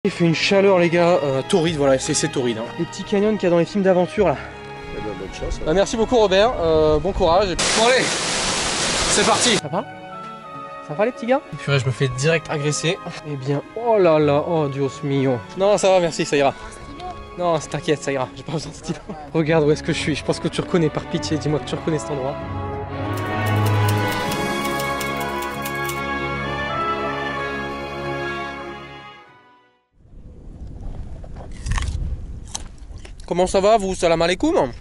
Il fait une chaleur les gars, torride, voilà, c'est torride. Hein. Les petits canyons qu'il y a dans les films d'aventure là. Eh ben, bonne chance. Ouais. Bah, merci beaucoup Robert, bon courage. Bon allez, c'est parti. Ça va? Ça va les petits gars? Purée, je me fais direct agresser. Eh bien, oh là là, oh Dios mio. Non, ça va, merci, ça ira. Non, t'inquiète, ça ira, j'ai pas besoin de stylo. Regarde où est-ce que je suis, je pense que tu reconnais, par pitié, dis-moi que tu reconnais cet endroit. Comment ça va vous? Salam alaikum.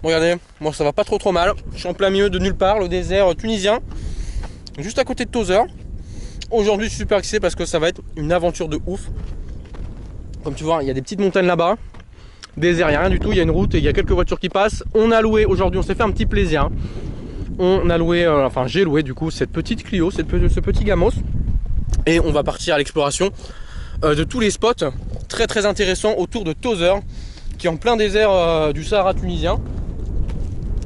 Regardez, moi ça va pas trop mal. Je suis en plein milieu de nulle part, le désert tunisien, juste à côté de Tozeur. Aujourd'hui je suis super excité parce que ça va être une aventure de ouf. Comme tu vois, il y a des petites montagnes là-bas. Désert, il n'y a rien du tout, il y a une route et il y a quelques voitures qui passent. On a loué aujourd'hui, on s'est fait un petit plaisir. Hein. On a loué, enfin j'ai loué du coup cette petite Clio, ce petit Gamos. Et on va partir à l'exploration de tous les spots très intéressants autour de Tozeur, qui est en plein désert du Sahara tunisien.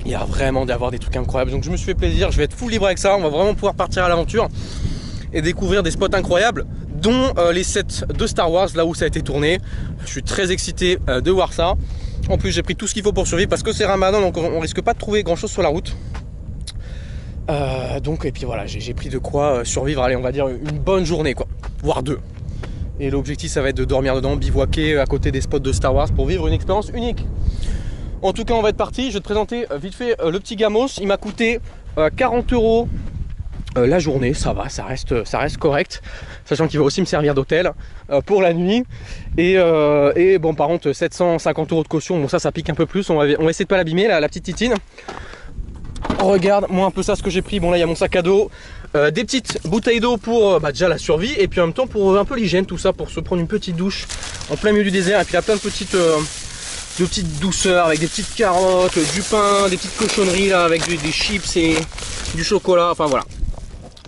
Il y a vraiment d'avoir des trucs incroyables. Donc je me suis fait plaisir, je vais être full libre avec ça. On va vraiment pouvoir partir à l'aventure et découvrir des spots incroyables, dont les sets de Star Wars, là où ça a été tourné. Je suis très excité de voir ça. En plus j'ai pris tout ce qu'il faut pour survivre parce que c'est Ramadan, donc on risque pas de trouver grand chose sur la route. Donc et puis voilà, j'ai pris de quoi survivre, allez on va dire une bonne journée quoi, voire deux. Et l'objectif ça va être de dormir dedans, bivouaquer à côté des spots de Star Wars pour vivre une expérience unique. En tout cas on va être parti, je vais te présenter vite fait le petit Gamos. Il m'a coûté 40 € la journée, ça va, ça reste correct. Sachant qu'il va aussi me servir d'hôtel pour la nuit. Et bon par contre 750 € de caution, bon ça pique un peu plus, on va essayer de pas l'abîmer la petite titine. Regarde moi un peu ça ce que j'ai pris, bon là il y a mon sac à dos. Des petites bouteilles d'eau pour déjà la survie et puis en même temps pour un peu l'hygiène, tout ça, pour se prendre une petite douche en plein milieu du désert. Et puis il y a plein de petites douceurs avec des petites carottes, du pain, des petites cochonneries là avec des chips et du chocolat, enfin voilà.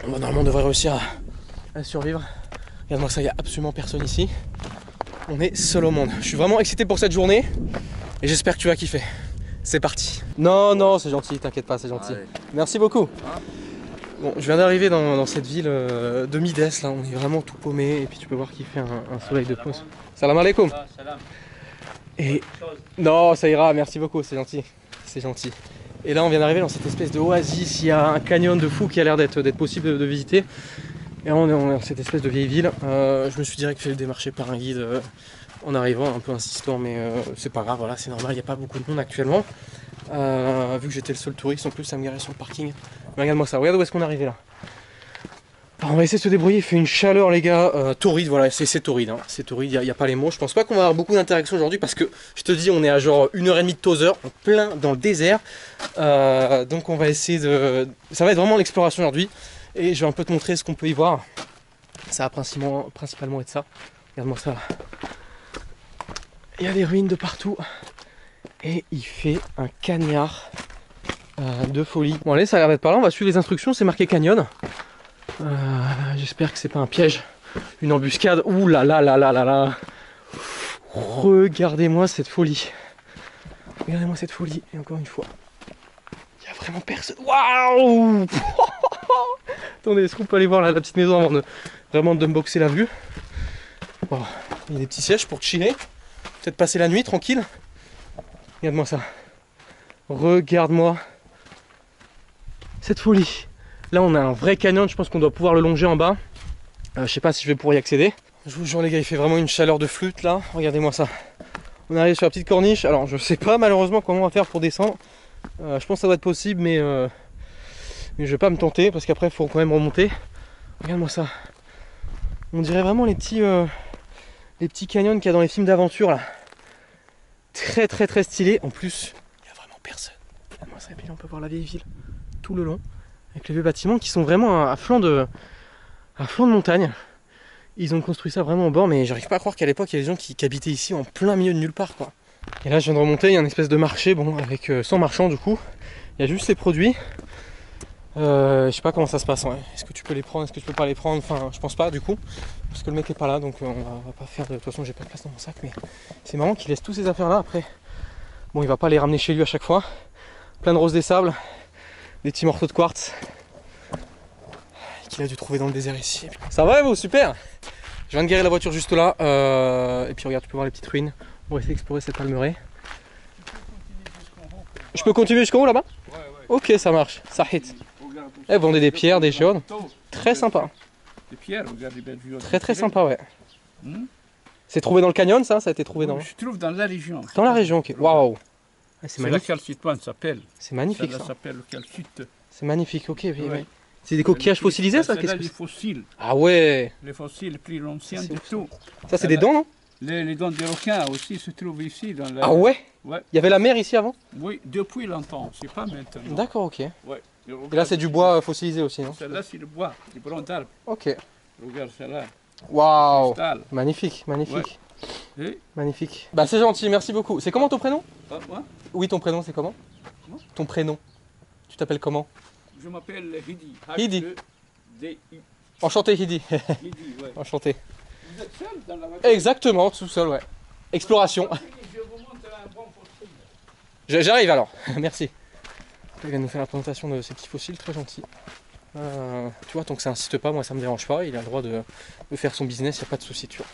Normalement on devrait réussir à survivre. Regarde-moi ça, il n'y a absolument personne ici. On est seul au monde. Je suis vraiment excité pour cette journée et j'espère que tu vas kiffer. C'est parti. Non, c'est gentil, t'inquiète pas, c'est gentil. Allez. Merci beaucoup. Bon, je viens d'arriver dans cette ville de Mides, là, on est vraiment tout paumé et puis tu peux voir qu'il fait un soleil de pause. Salam alaikum. Salam. Et non, ça ira, merci beaucoup, c'est gentil, c'est gentil. Et là on vient d'arriver dans cette espèce de oasis, il y a un canyon de fou qui a l'air d'être possible de visiter. Et on est dans cette espèce de vieille ville. Je me suis direct fait démarcher par un guide en arrivant, un peu insistant, mais c'est pas grave, voilà, c'est normal, il n'y a pas beaucoup de monde actuellement. Vu que j'étais le seul touriste, en plus ça me garait sur le parking. Mais regarde-moi ça, regarde où est-ce qu'on est arrivé là. Alors, on va essayer de se débrouiller, il fait une chaleur les gars, torride, voilà, c'est torride, hein. C'est torride, il n'y a pas les mots. Je pense pas qu'on va avoir beaucoup d'interactions aujourd'hui parce que je te dis on est à genre 1h30 de Tozeur, en plein dans le désert. Donc on va essayer de... Ça va être vraiment l'exploration aujourd'hui et je vais un peu te montrer ce qu'on peut y voir. Ça va principalement être ça. Regarde-moi ça. Il y a des ruines de partout. Et il fait un cagnard de folie. Bon allez, ça a l'air d'être par là, on va suivre les instructions, c'est marqué canyon. J'espère que c'est pas un piège, une embuscade. Ouh là là là là là là. Regardez-moi cette folie. Regardez-moi cette folie, et encore une fois. Il y a vraiment personne. Waouh. Attendez, est-ce qu'on peut aller voir la petite maison avant de vraiment d'unboxer la vue. Oh, il y a des petits sièges pour chiller. Peut-être passer la nuit tranquille. Regarde-moi ça. Regarde-moi cette folie. Là on a un vrai canyon, je pense qu'on doit pouvoir le longer en bas. Je sais pas si je vais pouvoir y accéder. Je vous jure les gars, il fait vraiment une chaleur de flûte là. Regardez-moi ça. On arrive sur la petite corniche. Alors je sais pas malheureusement comment on va faire pour descendre. Je pense que ça doit être possible mais je vais pas me tenter parce qu'après il faut quand même remonter. Regarde-moi ça. On dirait vraiment les petits canyons qu'il y a dans les films d'aventure là. Très stylé. En plus, il n'y a vraiment personne. Regarde-moi ça, et puis là on peut voir la vieille ville tout le long. Avec les vieux bâtiments qui sont vraiment à flanc de montagne. Ils ont construit ça vraiment au bord, mais j'arrive pas à croire qu'à l'époque il y a des gens qui habitaient ici en plein milieu de nulle part quoi. Et là je viens de remonter, il y a une espèce de marché, bon avec 100 marchands du coup. Il y a juste les produits. Je sais pas comment ça se passe, ouais. Est-ce que tu peux les prendre, est-ce que tu peux pas les prendre, enfin je pense pas du coup. Parce que le mec est pas là, donc on va pas faire de toute façon j'ai pas de place dans mon sac, mais c'est marrant qu'il laisse tous ces affaires là après. Bon il va pas les ramener chez lui à chaque fois. Plein de roses des sables. Des petits morceaux de quartz qu'il a dû trouver dans le désert ici. Ça va vous, super. Je viens de garer la voiture juste là. Et puis regarde, tu peux voir les petites ruines. On va essayer d'explorer cette palmeraie. Je peux continuer jusqu'en haut là-bas? Ouais. Ok, ça marche. Ça hit. Eh, vendez des pierres, des géodes. Très sympa. Des pierres, regarde les belles géodes. Très sympa, ouais. C'est trouvé dans le canyon, ça a été trouvé dans... Je trouve dans la région. Dans la région, ok. Waouh. C'est la calcitoine s'appelle. C'est magnifique Ça ça. s'appelle le calcite. C'est magnifique, ok. Ouais. C'est des coquillages fossilisés ça? C'est là Qu'est-ce que les c'est? fossiles. Ah ouais. Les fossiles les plus anciens C'est de ouf, tout. Ça c'est des dents, non? Les dents des requins aussi se trouvent ici. Dans la... Ah ouais? Ouais. Il y avait la mer ici avant? Oui, depuis longtemps, c'est pas maintenant. D'accord, ok. Ouais. Et là c'est du bois fossilisé aussi, non? Celle-là c'est le bois, du bronze d'arbre. Ok. Regarde celle-là. Waouh. Cristal. Magnifique, magnifique. Et Magnifique. Bah c'est gentil, merci beaucoup. C'est comment ton prénom? moi, Oui, ton prénom c'est comment? Comment? Ton prénom. Tu t'appelles comment? je m'appelle Hidi. Hidi. H-E-D-I. Enchanté Hidi. Hidi, ouais. Enchanté. Vous êtes seul dans la voiture? Exactement, tout seul, ouais. Exploration. Je vous montre un bon fossile. J'arrive alors, merci. Il vient de nous faire la présentation de ces petits fossiles, très gentils. Tu vois, tant que ça insiste pas, moi ça me dérange pas, il a le droit de faire son business, il n'y a pas de souci, tu vois.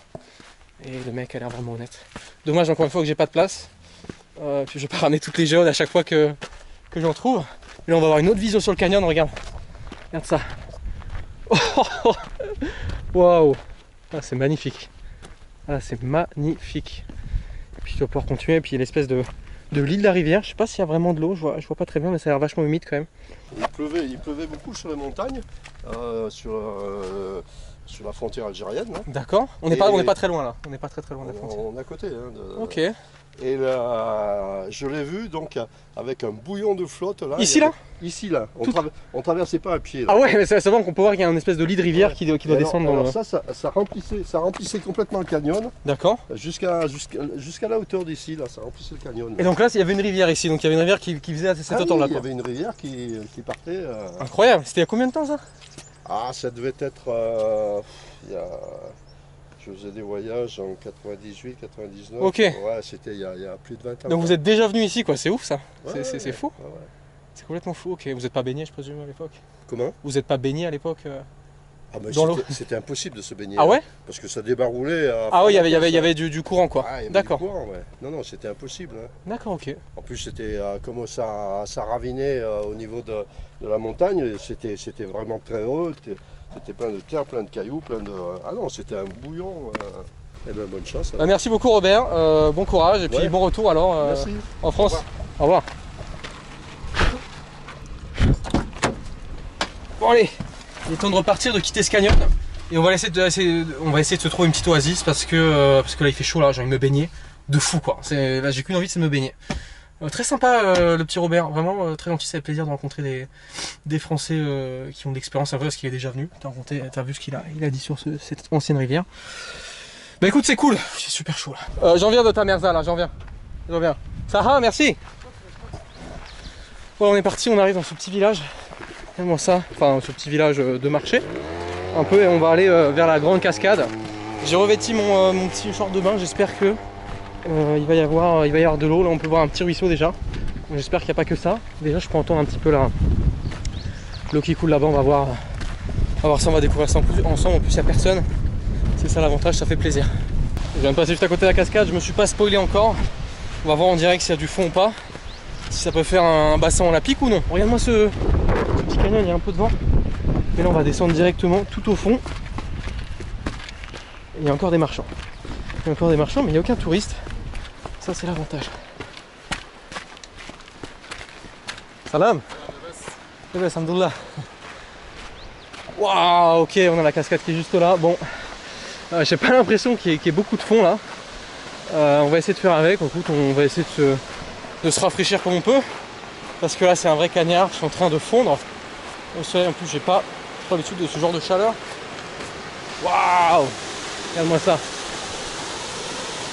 Et le mec a l'air vraiment honnête. Dommage encore une fois que j'ai pas de place. Puis je vais pas ramener toutes les géodes à chaque fois que j'en trouve. Mais là on va avoir une autre vision sur le canyon, regarde. Regarde ça. Waouh. Ah, c'est magnifique. Ah, c'est magnifique. Et puis tu vas pouvoir continuer, et puis il y a l'espèce de l'île de la rivière. Je sais pas s'il y a vraiment de l'eau, je vois pas très bien, mais ça a l'air vachement humide quand même. Il pleuvait beaucoup sur les montagnes, sur la frontière algérienne. Hein. D'accord. On n'est pas très loin là. On n'est pas très loin de la frontière. On est à côté. Hein, Ok. Et là, je l'ai vu donc avec un bouillon de flotte là. Ici là? Ici là. Tout... On traversait pas à pied. Là. Ah ouais, mais c'est bon qu'on peut voir qu'il y a une espèce de lit de rivière qui doit descendre dans le... Ça remplissait complètement le canyon. D'accord. Jusqu'à la hauteur d'ici là, ça remplissait le canyon. Et donc là, il y avait une rivière ici, donc il y avait une rivière qui faisait cette hauteur là. Il y avait une rivière qui partait. Incroyable. C'était il y a combien de temps ça? Ah, ça devait être. Je faisais des voyages en 98, 99. Ok. Ouais, c'était il y a plus de 20 ans. Donc vous êtes déjà venu ici quoi, c'est ouf ça. Ouais, c'est fou. Ouais. C'est complètement fou. Ok, vous n'êtes pas baigné je présume à l'époque? Comment? Vous n'êtes pas baigné à l'époque Ah, mais dans l'eau? c'était impossible de se baigner. Ah ouais? Parce que ça débaroulait. Ah oui, il y avait du courant quoi. Ah, il y avait D'accord. du courant, ouais. Non, c'était impossible. Hein. D'accord, ok. En plus, c'était comme ça ravinait au niveau de la montagne, c'était vraiment très haut. C'était plein de terre, plein de cailloux, plein de. Ah non, c'était un bouillon. Eh bien, bonne chance. Bah, merci beaucoup Robert, bon courage et puis bon retour alors Merci. en France. Au revoir. Bon allez, il est temps de repartir, de quitter ce canyon. Et on va essayer de se trouver une petite oasis parce que là il fait chaud là, j'ai envie de me baigner. De fou quoi. Là j'ai qu'une envie, c'est de me baigner. Très sympa le petit Robert, vraiment très gentil, ça fait plaisir de rencontrer des Français qui ont de l'expérience un peu parce qu'il est déjà venu. T'as vu ce qu'il a dit sur cette ancienne rivière. Bah écoute, c'est cool, c'est super chaud là. J'en viens de ta merza là, j'en viens. Ça va, merci. Voilà, on est parti, on arrive dans ce petit village. Regarde-moi ça, enfin ce petit village de marché. Un peu, et on va aller vers la grande cascade. J'ai revêti mon petit short de bain, j'espère que il va y avoir de l'eau. Là on peut voir un petit ruisseau déjà. J'espère qu'il n'y a pas que ça. Déjà je peux entendre un petit peu l'eau qui coule là-bas, on va voir ça, on va découvrir ça ensemble. En plus il n'y a personne. C'est ça l'avantage, ça fait plaisir. Je viens de passer juste à côté de la cascade, je me suis pas spoilé encore. On va voir en direct s'il y a du fond ou pas. Si ça peut faire un bassin olympique ou non. Regarde-moi ce petit canyon, il y a un peu de vent. Mais là on va descendre directement tout au fond. Il y a encore des marchands. Mais il n'y a aucun touriste. Ça c'est l'avantage. Salam. Alhamdoulilah. Waouh, ok, on a la cascade qui est juste là. Bon, j'ai pas l'impression qu'il y ait beaucoup de fond là. On va essayer de faire avec. Écoute, on va essayer de se rafraîchir comme on peut. Parce que là, c'est un vrai cagnard. Je suis en train de fondre au soleil. En plus, j'ai pas l'habitude de ce genre de chaleur. Waouh, regarde-moi ça.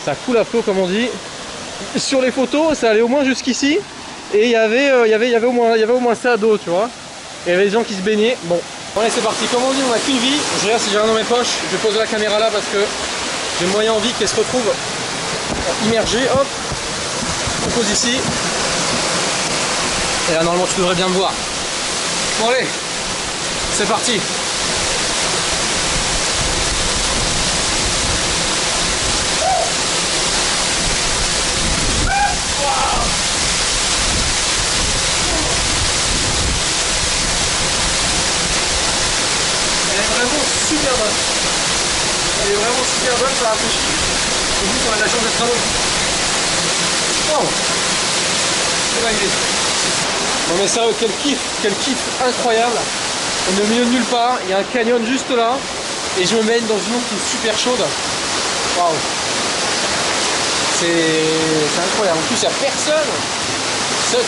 Ça coule à flot, comme on dit. Sur les photos, ça allait au moins jusqu'ici. Et il y avait au moins ça d'eau, tu vois. Et il y avait des gens qui se baignaient. Bon. Allez, c'est parti, comme on dit, on n'a qu'une vie. Je regarde si j'ai rien dans mes poches. Je vais poser la caméra là parce que j'ai moyen envie qu'elle se retrouve immergée. Hop, on pose ici. Et là, normalement, tu devrais bien me voir. Bon, allez, c'est parti. la bonne, ça rafraîchit. Et puis on a de la chance d'être à l'eau. Wow. C'est magnifique. Non mais sérieux, quel kiff incroyable. On est au milieu de nulle part, il y a un canyon juste là. Et je me mène dans une eau qui est super chaude. Waouh. C'est incroyable. En plus, il n'y a personne.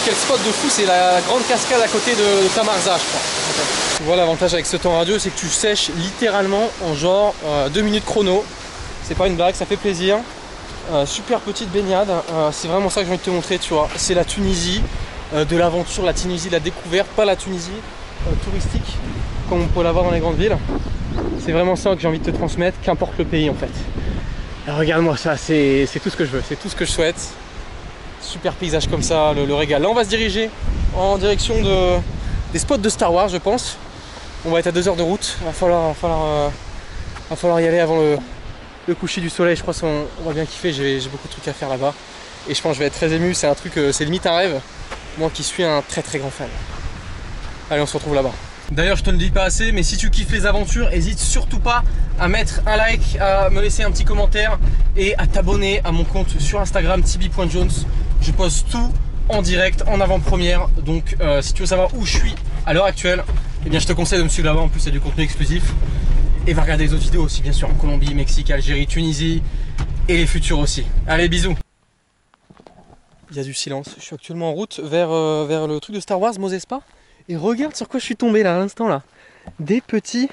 Quel spot de fou, c'est la grande cascade à côté de Tamarza, je crois. Voilà, l'avantage avec ce temps radio, c'est que tu sèches littéralement en genre 2 minutes chrono. C'est pas une blague, ça fait plaisir. Super petite baignade. C'est vraiment ça que j'ai envie de te montrer, tu vois. C'est la Tunisie de l'aventure, la Tunisie de la découverte, pas la Tunisie touristique comme on peut l'avoir dans les grandes villes. C'est vraiment ça que j'ai envie de te transmettre, qu'importe le pays en fait. Regarde-moi ça, c'est tout ce que je veux, c'est tout ce que je souhaite. Super paysage comme ça, le régal. Là on va se diriger en direction des spots de Star Wars je pense. On va être à 2 heures de route, va falloir y aller avant le coucher du soleil. Je crois qu'on va bien kiffer, j'ai beaucoup de trucs à faire là-bas. Et je pense que je vais être très ému, c'est un truc, c'est limite un rêve. Moi qui suis un très très grand fan. Allez, on se retrouve là-bas. D'ailleurs, je te le dis pas assez, mais si tu kiffes les aventures, n'hésite surtout pas à mettre un like, à me laisser un petit commentaire et à t'abonner à mon compte sur Instagram tibi.jones. Je poste tout en direct, en avant-première. Donc si tu veux savoir où je suis à l'heure actuelle, eh bien je te conseille de me suivre là-bas. En plus, c'est du contenu exclusif. Et va regarder les autres vidéos aussi, bien sûr, en Colombie, Mexique, Algérie, Tunisie et les futurs aussi. Allez, bisous. Il y a du silence. Je suis actuellement en route vers le truc de Star Wars, Mosespa. Et regarde sur quoi je suis tombé là à l'instant là. Des petits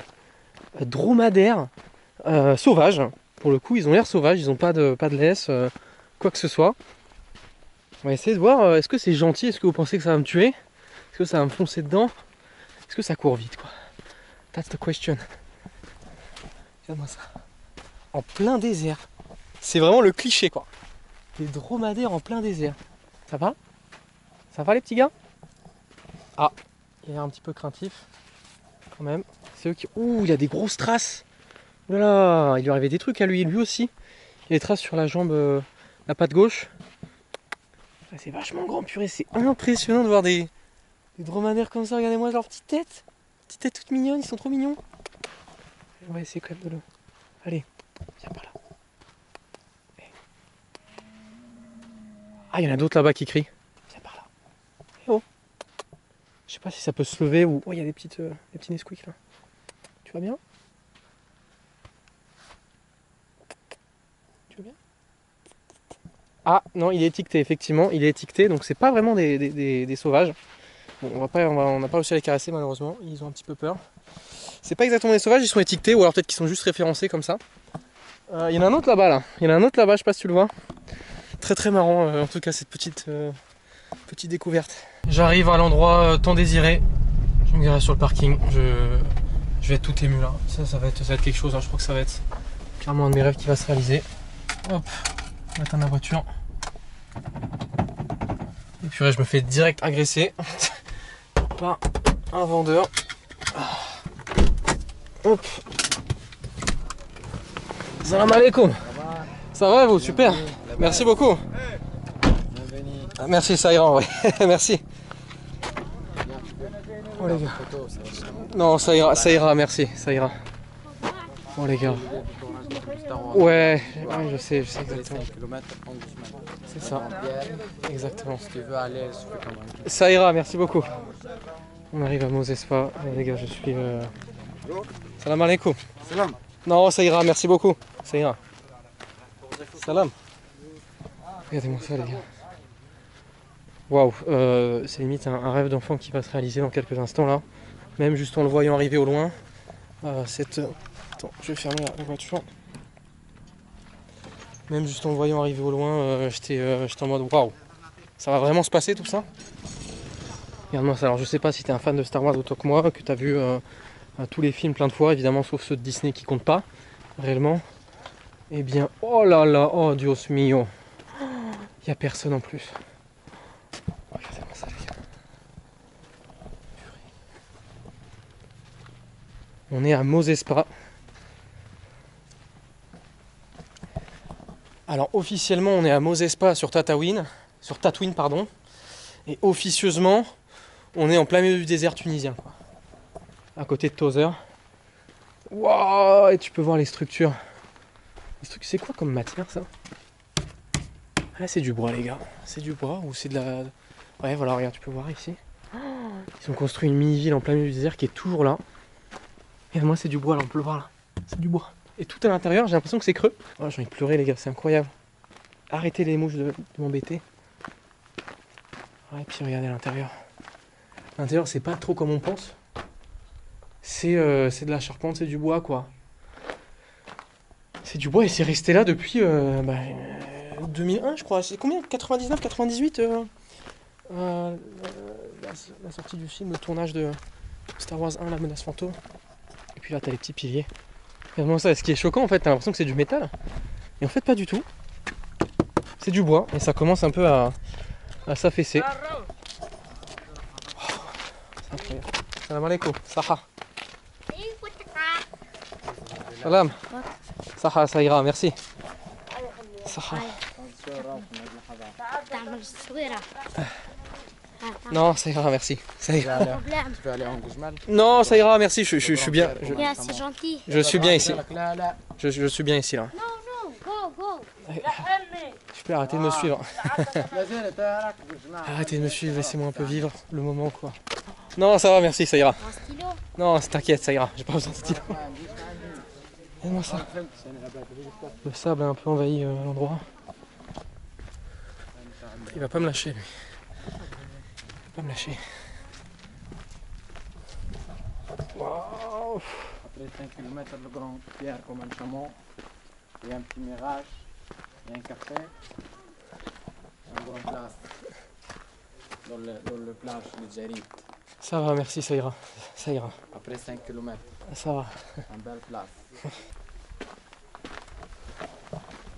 dromadaires sauvages. Pour le coup, ils ont l'air sauvages, ils n'ont pas de laisse, quoi que ce soit. On va essayer de voir, est-ce que c'est gentil, est-ce que vous pensez que ça va me tuer? Est-ce que ça va me foncer dedans? Est-ce que ça court vite quoi? That's the question. Regarde-moi ça. En plein désert. C'est vraiment le cliché quoi. Des dromadaires en plein désert. Ça va? Ça va les petits gars? Ah, il a l'air un petit peu craintif. Quand même. C'est eux qui... Ouh, il y a des grosses traces. Ouh là là, il lui arrivait des trucs à lui aussi. Il y a des traces sur la jambe, la patte gauche. C'est vachement grand, purée. C'est impressionnant de voir des dromadaires comme ça. Regardez-moi leur petite tête. Petite tête toute mignonne, ils sont trop mignons. On va essayer quand même de le... Allez, viens par là. Ah, il y en a d'autres là-bas qui crient. Viens par là. Eh oh. Je sais pas si ça peut se lever ou... Oh, il y a des petits Nesquik là. Tu vas bien? Tu vas bien? Ah non, il est étiqueté, effectivement, il est étiqueté, donc c'est pas vraiment des sauvages. Bon, on n'a pas réussi à les caresser malheureusement, ils ont un petit peu peur. C'est pas exactement des sauvages, ils sont étiquetés, ou alors peut-être qu'ils sont juste référencés comme ça. Il y en a un autre là-bas là, il y en a un autre là-bas, je sais pas si tu le vois. Très très marrant en tout cas cette petite découverte. J'arrive à l'endroit tant désiré, je me garerai sur le parking, je vais être tout ému là, ça va être quelque chose, hein. Je crois que ça va être clairement un de mes rêves qui va se réaliser. Hop, on va atteindre la voiture. Et puis je me fais direct agresser par un vendeur. Hop. Salam alaikum. Ça va vous? Super. Merci beaucoup. Merci, ça ira, ouais. Merci. Oh les gars. Non, ça ira, merci, ça ira. Oh les gars. Ouais, je sais exactement. C'est ça. Exactement. Ça ira, merci beaucoup. On arrive à Mosespa. Les gars, je suis... Salam alaikum. Salam. Non, ça ira, merci beaucoup. Ça ira. Salam. Regardez-moi ça, les gars. Waouh, c'est limite un rêve d'enfant qui va se réaliser dans quelques instants là. Même juste en le voyant arriver au loin. Attends, je vais fermer la voiture. Même juste en le voyant arriver au loin, j'étais en mode waouh. Ça va vraiment se passer tout ça? Regarde-moi ça. Alors je sais pas si t'es un fan de Star Wars autant que moi, que t'as vu tous les films plein de fois, évidemment sauf ceux de Disney qui comptent pas réellement. Eh bien, oh là là, oh Dios mio. Il n'y a personne en plus. Regardez-moi ça les gars. On est à Mosespa. Alors officiellement on est à Mosespa sur Tatooine, pardon. Et officieusement on est en plein milieu du désert tunisien quoi. À côté de Tozeur. Waouh, et tu peux voir les structures C'est quoi comme matière ça? Ah c'est du bois les gars. C'est du bois ou c'est de la... Ouais voilà, regarde, tu peux voir ici. Ils ont construit une mini-ville en plein milieu du désert qui est toujours là. Et moi c'est du bois là, on peut le voir là. C'est du bois. Et tout à l'intérieur, j'ai l'impression que c'est creux. Oh, j'ai envie de pleurer les gars, c'est incroyable. Arrêtez les mouches de m'embêter. Ouais, et puis regardez à l'intérieur. L'intérieur c'est pas trop comme on pense. C'est de la charpente, c'est du bois quoi. C'est du bois et c'est resté là depuis 2001 je crois. C'est combien? 99, 98 la sortie du film, le tournage de Star Wars 1, la menace fantôme. Et puis là t'as les petits piliers. Vraiment ça, ce qui est choquant en fait, t'as l'impression que c'est du métal. Et en fait pas du tout. C'est du bois et ça commence un peu à s'affaisser. Oh, c'est incroyable. Salam alaikum. Saha. Salam. Saha, ça ira, merci. Saha. Non, ça ira, merci. Ça ira. Tu veux aller en Guzman? Non, ça ira, merci, je suis bien. C'est gentil. Je suis bien ici. Je suis bien ici là. Non, go. Je peux arrêter de me suivre. Arrêtez de me suivre, laissez-moi un peu vivre le moment quoi. Non, ça va, merci, ça ira. Un stylo. Non, t'inquiète, ça ira. J'ai pas besoin de stylo. Regarde-moi ça. Le sable a un peu envahi l'endroit. Il va pas me lâcher lui. Il va pas me lâcher. Wow. Après 5 km, le grand pierre comme un chameau. Il y a un petit mirage. Il y a un café. Un grand place. Dans le plage de Djerit. Ça va, merci, ça ira. Ça ira. Après 5 km. Ça va. Une belle place.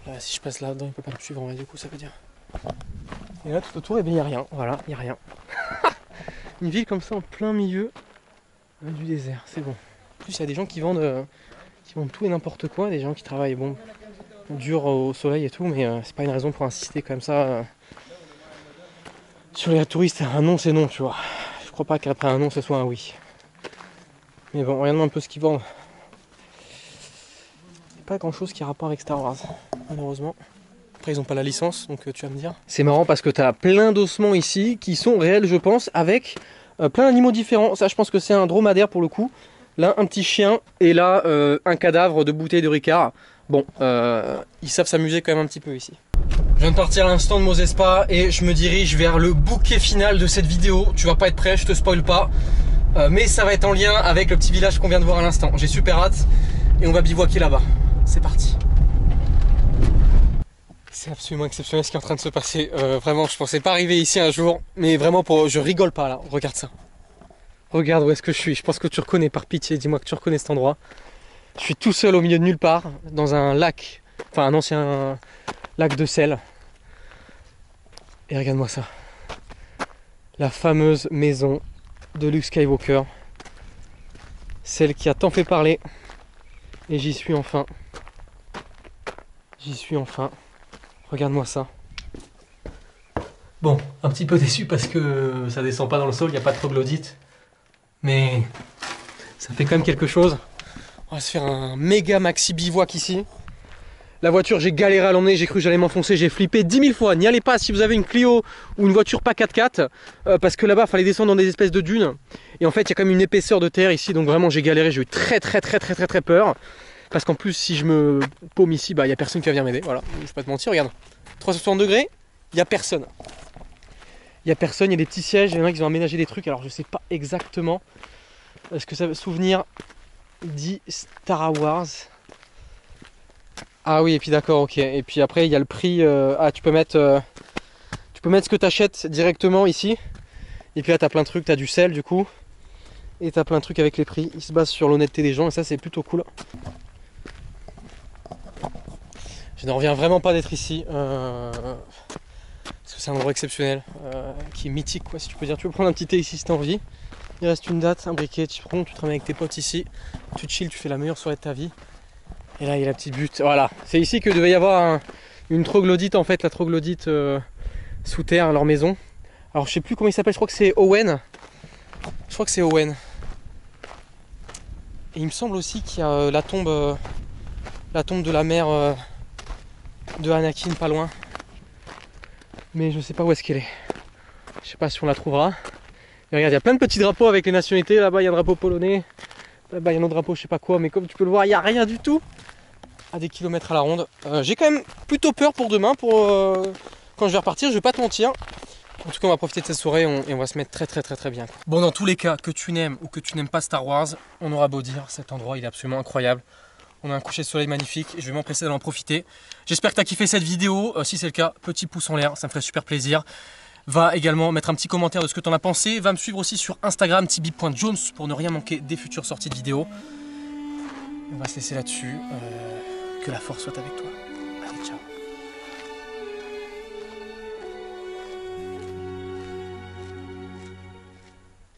Là, si je passe là-dedans, il peut pas me suivre, mais du coup, ça veut dire. Et là, tout autour, il n'y a rien. Voilà, il n'y a rien. Une ville comme ça en plein milieu du désert, c'est bon. En plus, il y a des gens qui vendent tout et n'importe quoi, des gens qui travaillent dur au soleil et tout, mais c'est pas une raison pour insister comme ça sur les touristes. Un non, c'est non, tu vois. Je crois pas qu'après un non, ce soit un oui. Mais bon, regarde-moi un peu ce qu'ils vendent. Il n'y a pas grand-chose qui a rapport avec Star Wars, malheureusement. Après, ils n'ont pas la licence, donc tu vas me dire. C'est marrant parce que tu as plein d'ossements ici qui sont réels, je pense, avec plein d'animaux différents. Ça, je pense que c'est un dromadaire pour le coup. Là, un petit chien et là, un cadavre de bouteille de Ricard. Bon, ils savent s'amuser quand même un petit peu ici. Je viens de partir à l'instant de Mosespa et je me dirige vers le bouquet final de cette vidéo. Tu vas pas être prêt, je te spoil pas. Mais ça va être en lien avec le petit village qu'on vient de voir à l'instant. J'ai super hâte et on va bivouaquer là-bas. C'est parti. C'est absolument exceptionnel ce qui est en train de se passer. Vraiment, je pensais pas arriver ici un jour. Mais vraiment, je rigole pas là. Regarde ça. Regarde où est-ce que je suis. Je pense que tu reconnais, par pitié. Dis-moi que tu reconnais cet endroit. Je suis tout seul au milieu de nulle part. Dans un lac. Enfin, un ancien lac de sel. Et regarde-moi ça. La fameuse maison de Luke Skywalker. Celle qui a tant fait parler. Et j'y suis enfin. J'y suis enfin. Regarde-moi ça. Bon, un petit peu déçu parce que ça descend pas dans le sol, il n'y a pas de troglodyte. Mais ça fait quand même quelque chose. On va se faire un méga maxi bivouac ici. La voiture, j'ai galéré à l'emmener, j'ai cru que j'allais m'enfoncer, j'ai flippé 10 000 fois. N'y allez pas si vous avez une Clio ou une voiture pas 4x4, parce que là-bas, il fallait descendre dans des espèces de dunes. Et en fait, il y a quand même une épaisseur de terre ici, donc vraiment, j'ai galéré, j'ai eu très peur. Parce qu'en plus, si je me paume ici, il n'y a personne qui va venir m'aider. Voilà, je vais pas te mentir, regarde. 360 degrés, il n'y a personne. Il n'y a personne, il y a des petits sièges, il y en a qui ont aménagé des trucs. Alors, je sais pas exactement ce que ça veut souvenir dit Star Wars. Ah oui, et puis d'accord, ok. Et puis après, il y a le prix. Tu peux mettre ce que tu achètes directement ici. Et puis là, tu as plein de trucs, tu as du sel du coup. Et tu as plein de trucs avec les prix. Ils se basent sur l'honnêteté des gens et ça, c'est plutôt cool. Je n'en reviens vraiment pas d'être ici. Parce que c'est un endroit exceptionnel. Qui est mythique, quoi, si tu peux dire. Tu peux prendre un petit thé ici si tu as envie. Il reste une date, un briquet, tu prends, tu te ramènes avec tes potes ici. Tu chill, tu fais la meilleure soirée de ta vie. Et là, il y a la petite butte. Voilà, c'est ici que devait y avoir une troglodyte, en fait, la troglodyte sous terre, leur maison. Alors, je sais plus comment il s'appelle, je crois que c'est Owen. Je crois que c'est Owen. Et il me semble aussi qu'il y a la tombe de la mère de Anakin pas loin. Mais je sais pas où est-ce qu'elle est. Je sais pas si on la trouvera. Et regarde, il y a plein de petits drapeaux avec les nationalités. Là-bas, il y a un drapeau polonais. Là-bas, il y a un autre drapeau, je sais pas quoi. Mais comme tu peux le voir, il n'y a rien du tout à des kilomètres à la ronde. J'ai quand même plutôt peur pour demain. Quand je vais repartir, je vais pas te mentir. En tout cas, on va profiter de cette soirée et on va se mettre très bien. Bon, dans tous les cas, que tu n'aimes ou que tu n'aimes pas Star Wars, on aura beau dire, cet endroit, il est absolument incroyable. On a un coucher de soleil magnifique et je vais m'empresser d'aller en profiter. J'espère que tu as kiffé cette vidéo. Si c'est le cas, petit pouce en l'air, ça me ferait super plaisir. Va également mettre un petit commentaire de ce que tu en as pensé. Va me suivre aussi sur Instagram, tibi.jones, pour ne rien manquer des futures sorties de vidéos. On va se laisser là-dessus. Que la force soit avec toi.